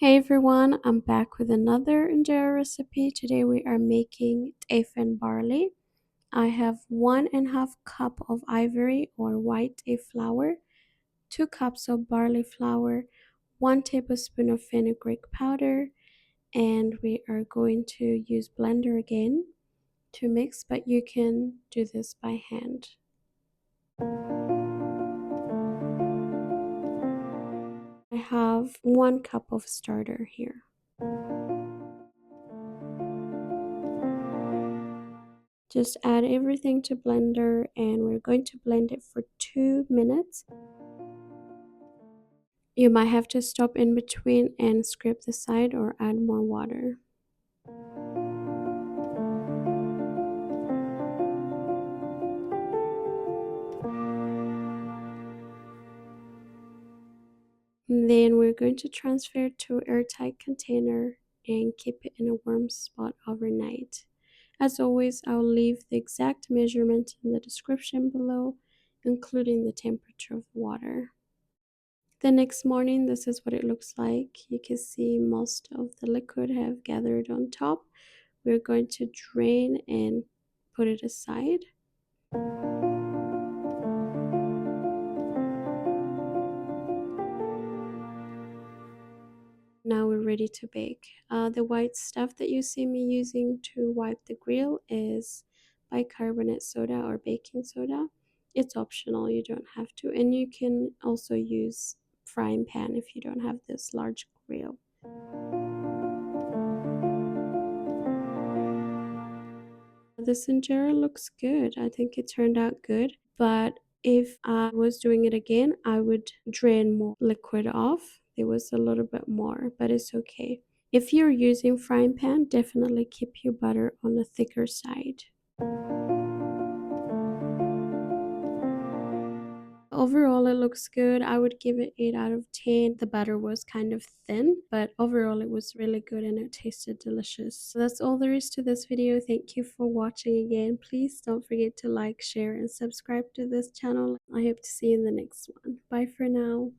Hey everyone, I'm back with another injera recipe. Today we are making teff and barley. I have 1.5 cup of ivory or white teff flour, 2 cups of barley flour, 1 tablespoon of fenugreek powder, and we are going to use blender again to mix, but you can do this by hand. I have 1 cup of starter here. Just add everything to blender and we're going to blend it for 2 minutes. You might have to stop in between and scrape the side or add more water. And then we're going to transfer it to an airtight container and keep it in a warm spot overnight. As always, I'll leave the exact measurement in the description below, including the temperature of the water. The next morning, this is what it looks like. You can see most of the liquid have gathered on top. We're going to drain and put it aside. Now we're ready to bake. The white stuff that you see me using to wipe the grill is bicarbonate soda or baking soda. It's optional, you don't have to. And you can also use frying pan if you don't have this large grill. This injera looks good. I think it turned out good. But if I was doing it again, I would drain more liquid off. There was a little bit more, but it's okay. If you're using frying pan, definitely keep your butter on the thicker side. Overall, it looks good. I would give it 8 out of 10. The butter was kind of thin, but overall it was really good and it tasted delicious. So that's all there is to this video. Thank you for watching again. Please don't forget to like, share, and subscribe to this channel. I hope to see you in the next one. Bye for now.